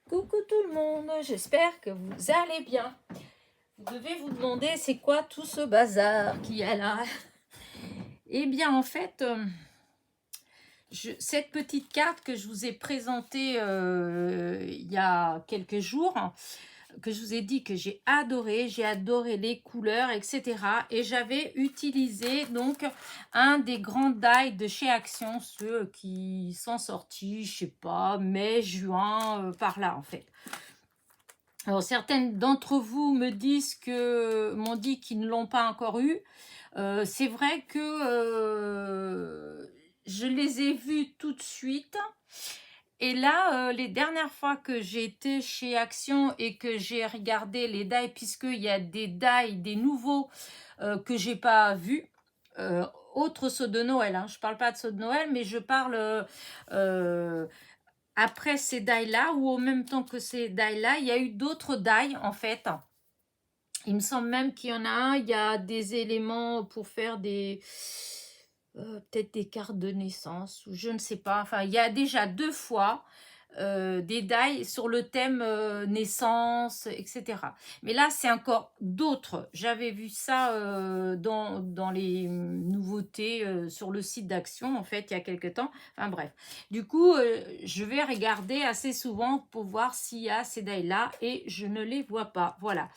Coucou tout le monde, j'espère que vous allez bien. Vous devez vous demander c'est quoi tout ce bazar qu'il y a là. Eh bien en fait, cette petite carte que je vous ai présentée il y a quelques jours, que je vous ai dit que j'ai adoré les couleurs, etc. Et j'avais utilisé donc un des grands die de chez Action, ceux qui sont sortis, je sais pas, mai, juin, par là en fait. Alors, certaines d'entre vous me disent que m'ont dit qu'ils ne l'ont pas encore eu. C'est vrai que je les ai vus tout de suite. Et là, les dernières fois que j'ai été chez Action et que j'ai regardé les die, puisqu'il y a des die, des nouveaux que j'ai pas vus, autres ceux de Noël, hein. Je parle pas de ceux de Noël, mais je parle après ces die-là, ou en même temps que ces die-là, il y a eu d'autres die, en fait. Il me semble même qu'il y en a un, il y a des éléments pour faire des... peut-être des cartes de naissance, ou je ne sais pas. Enfin, il y a déjà 2 fois des die sur le thème naissance, etc. Mais là, c'est encore d'autres. J'avais vu ça dans les nouveautés sur le site d'Action, en fait, il y a quelques temps. Enfin, bref. Du coup, je vais regarder assez souvent pour voir s'il y a ces die-là, et je ne les vois pas. Voilà.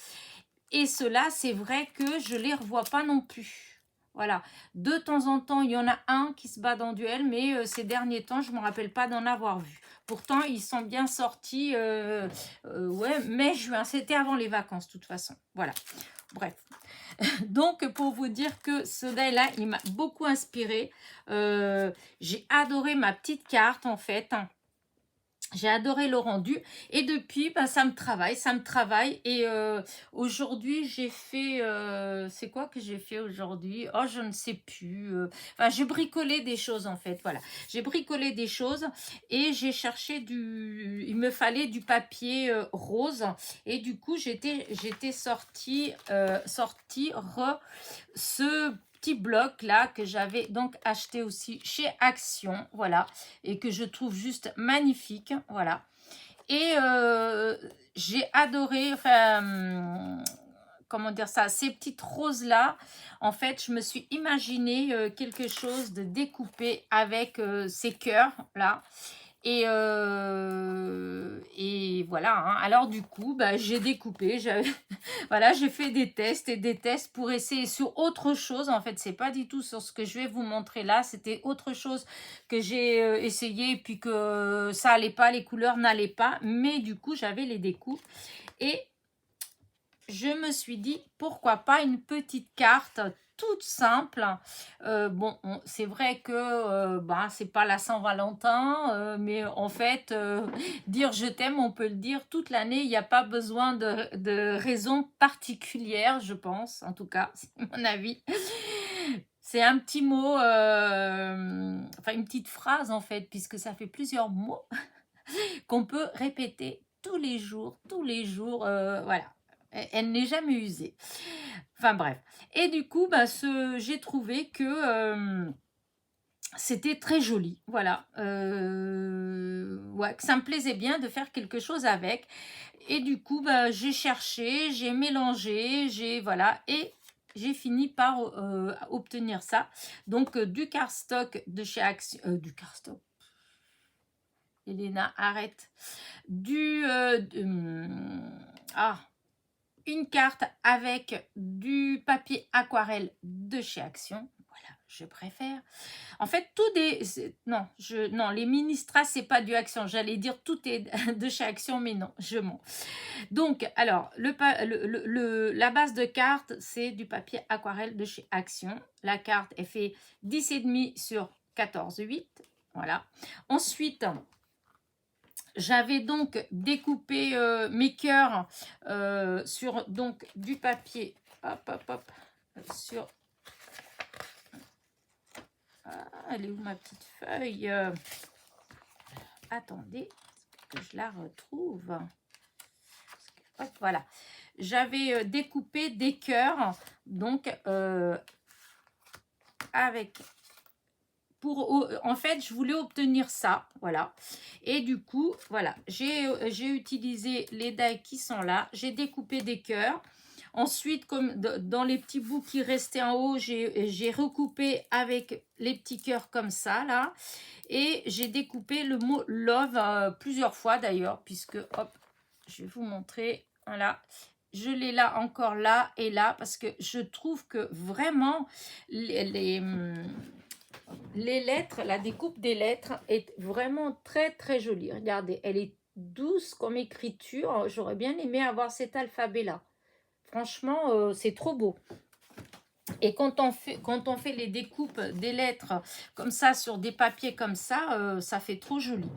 Et ceux-là, c'est vrai que je ne les revois pas non plus. Voilà. De temps en temps, il y en a un qui se bat dans duel, mais ces derniers temps, je ne me rappelle pas d'en avoir vu. Pourtant, ils sont bien sortis, ouais, mai, juin. C'était avant les vacances, de toute façon. Voilà. Bref. Donc, pour vous dire que ce die-là, il m'a beaucoup inspiré. J'ai adoré ma petite carte, en fait. J'ai adoré le rendu et depuis, bah, ça me travaille. Et aujourd'hui, j'ai fait, c'est quoi que j'ai fait aujourd'hui? Oh, je ne sais plus. Enfin, j'ai bricolé des choses en fait, voilà. J'ai bricolé des choses et j'ai cherché il me fallait du papier rose et du coup, j'étais sortie ce petit bloc là que j'avais donc acheté aussi chez Action, voilà, et que je trouve juste magnifique, voilà. Et j'ai adoré, enfin, comment dire ça, ces petites roses là. En fait, je me suis imaginé quelque chose de découpé avec ces cœurs là. Et voilà, hein. Alors du coup, bah, j'ai découpé, voilà, j'ai fait des tests et des tests pour essayer sur autre chose. En fait, c'est pas du tout sur ce que je vais vous montrer là, c'était autre chose que j'ai essayé, puis que ça allait pas, les couleurs n'allaient pas, mais du coup, j'avais les découpes. Et je me suis dit, pourquoi pas une petite carte toute simple. Bon, c'est vrai que bah, c'est pas la Saint-Valentin, mais en fait, dire je t'aime, on peut le dire toute l'année. Il n'y a pas besoin de raison particulière, je pense. En tout cas, c'est mon avis. C'est un petit mot, enfin une petite phrase en fait, puisque ça fait plusieurs mots qu'on peut répéter tous les jours, voilà. Elle n'est jamais usée. Enfin bref. Et du coup, bah, j'ai trouvé que c'était très joli. Voilà. Ouais, que ça me plaisait bien de faire quelque chose avec. Et du coup, bah, j'ai cherché, j'ai mélangé, voilà. Et j'ai fini par obtenir ça. Donc, du cardstock de chez Action. Du cardstock. Elena, arrête. Une carte avec du papier aquarelle de chez Action. Voilà, je préfère. En fait, non, les mini strass, c'est pas du Action. J'allais dire tout est de chez Action, mais non, je mens. Donc, alors, la base de carte, c'est du papier aquarelle de chez Action. La carte est fait 10,5 sur 14,8. Voilà. Ensuite, j'avais donc découpé mes cœurs sur donc du papier, sur... Ah, elle est où ma petite feuille? Attendez, que je la retrouve. Hop, voilà. J'avais découpé des cœurs, donc avec en fait, je voulais obtenir ça, voilà. Et du coup, voilà, j'ai utilisé les die qui sont là. J'ai découpé des cœurs. Ensuite, comme dans les petits bouts qui restaient en haut, j'ai recoupé avec les petits cœurs comme ça, là. Et j'ai découpé le mot love plusieurs fois d'ailleurs, puisque, hop, je vais vous montrer, voilà. Je l'ai là, encore là et là, parce que je trouve que vraiment, les lettres, la découpe des lettres est vraiment très, très jolie. Regardez, elle est douce comme écriture. J'aurais bien aimé avoir cet alphabet-là. Franchement, c'est trop beau. Et quand on fait les découpes des lettres comme ça sur des papiers comme ça fait trop joli.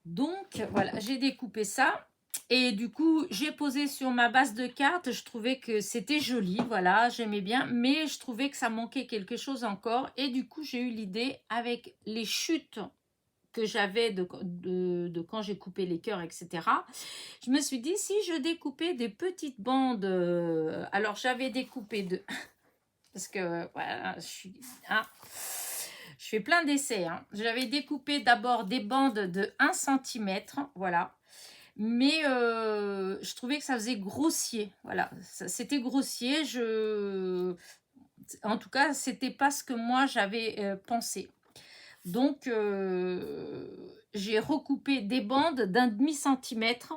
Donc, voilà, j'ai découpé ça. Et du coup, j'ai posé sur ma base de cartes. Je trouvais que c'était joli, voilà, j'aimais bien. Mais je trouvais que ça manquait quelque chose encore. Et du coup, j'ai eu l'idée avec les chutes que j'avais de quand j'ai coupé les cœurs, etc. Je me suis dit, si je découpais des petites bandes... alors, j'avais découpé de... Parce que, voilà, je fais plein d'essais. Hein. J'avais découpé d'abord des bandes de 1 centimètre, voilà. Mais je trouvais que ça faisait grossier. Voilà, c'était grossier. En tout cas, c'était pas ce que moi j'avais pensé. Donc, j'ai recoupé des bandes d'1 demi-centimètre.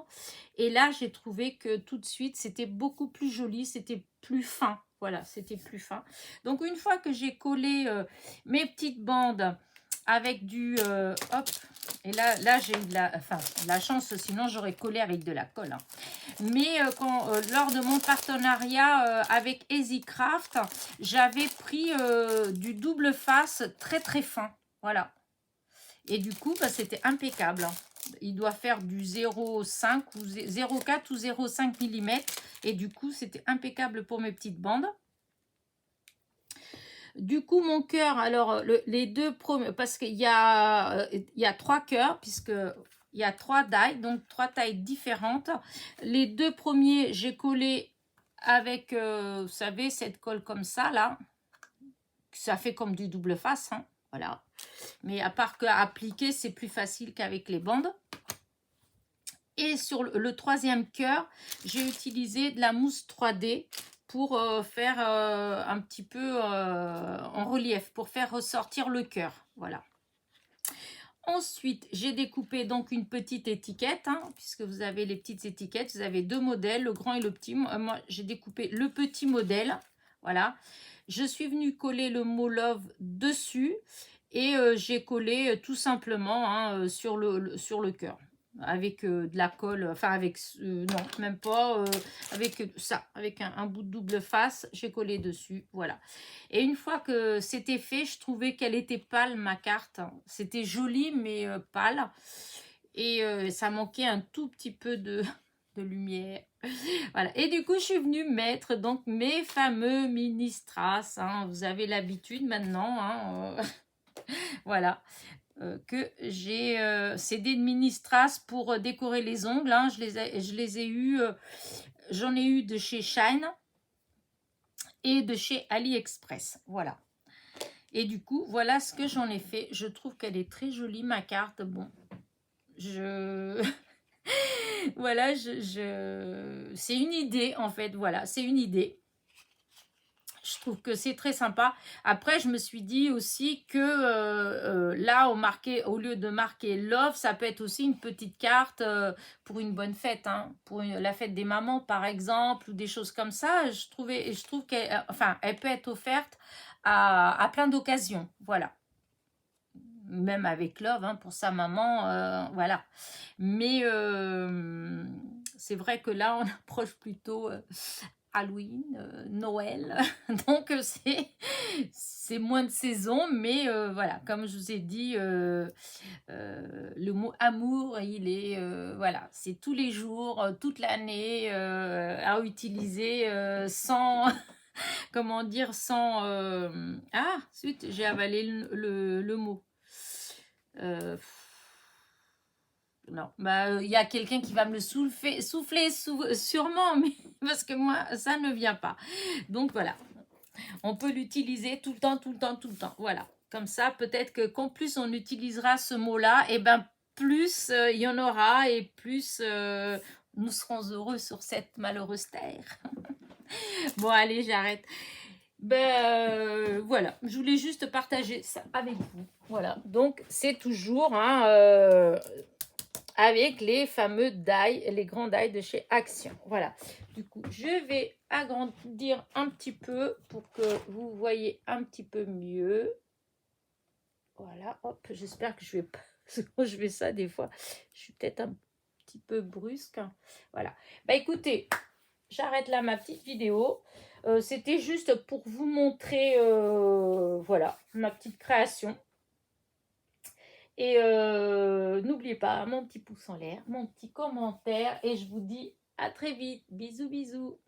Et là, j'ai trouvé que tout de suite, c'était beaucoup plus joli. C'était plus fin. Voilà, c'était plus fin. Donc, une fois que j'ai collé mes petites bandes avec du... hop, et là j'ai eu de la chance, sinon j'aurais collé avec de la colle. Hein. Mais lors de mon partenariat avec EasyCraft, j'avais pris du double face très très fin. Voilà. Et du coup, bah, c'était impeccable. Hein. Il doit faire du 0,5 ou 0,4 ou 0,5 mm. Et du coup, c'était impeccable pour mes petites bandes. Du coup, mon cœur, alors les deux premiers, parce qu'il y a 3 cœurs, puisque il y a 3 die, donc 3 tailles différentes. Les deux premiers, j'ai collé avec, vous savez, cette colle comme ça, là. Ça fait comme du double face, hein, voilà. Mais à part qu'à appliquer, c'est plus facile qu'avec les bandes. Et sur le troisième cœur, j'ai utilisé de la mousse 3D pour faire un petit peu en relief, pour faire ressortir le cœur. Voilà. Ensuite, j'ai découpé donc une petite étiquette, hein, puisque vous avez les petites étiquettes. Vous avez 2 modèles, le grand et le petit. Moi, j'ai découpé le petit modèle. Voilà. Je suis venue coller le mot love dessus et j'ai collé tout simplement hein, sur le cœur avec de la colle, enfin avec, non, même pas, avec ça, avec un bout de double face, j'ai collé dessus, voilà. Et une fois que c'était fait, je trouvais qu'elle était pâle, ma carte. C'était joli, mais pâle. Et ça manquait un tout petit peu de lumière. Voilà. Et du coup, je suis venue mettre donc mes fameux mini strass. Hein. Vous avez l'habitude maintenant. Hein, voilà. Que j'ai c'est des mini strass pour décorer les ongles. Hein. Je les ai eu. J'en ai eu de chez Shine et de chez AliExpress. Voilà. Et du coup, voilà ce que j'en ai fait. Je trouve qu'elle est très jolie, ma carte. Bon, voilà, c'est une idée, en fait. Voilà, c'est une idée. Je trouve que c'est très sympa. Après, je me suis dit aussi que là, au lieu de marquer love, ça peut être aussi une petite carte pour une bonne fête. Hein, pour la fête des mamans, par exemple, ou des choses comme ça. Je trouve qu'elle elle peut être offerte à plein d'occasions. Voilà. Même avec love, hein, pour sa maman, voilà. Mais c'est vrai que là, on approche plutôt Halloween, Noël. Donc, c'est moins de saison. Mais voilà, comme je vous ai dit, le mot amour, il est, voilà, c'est tous les jours, toute l'année à utiliser sans... comment dire, sans... ah, zut, j'ai avalé le mot. Non, bah il y a quelqu'un qui va me le souffler sûrement, mais parce que moi ça ne vient pas. Donc voilà, on peut l'utiliser tout le temps, tout le temps, tout le temps. Voilà. Comme ça, peut-être que qu'en plus on utilisera ce mot-là, et ben plus il y en aura et plus nous serons heureux sur cette malheureuse terre. Bon, allez, j'arrête. Ben voilà, je voulais juste partager ça avec vous. Voilà, donc c'est toujours hein, avec les fameux die, les grands die de chez Action. Voilà, du coup, je vais agrandir un petit peu pour que vous voyez un petit peu mieux. Voilà, hop, j'espère que je vais pas... Quand je fais ça, des fois, je suis peut-être un petit peu brusque. Voilà. Bah écoutez, j'arrête là ma petite vidéo. C'était juste pour vous montrer, voilà, ma petite création. Et n'oubliez pas mon petit pouce en l'air, mon petit commentaire. Et je vous dis à très vite. Bisous, bisous.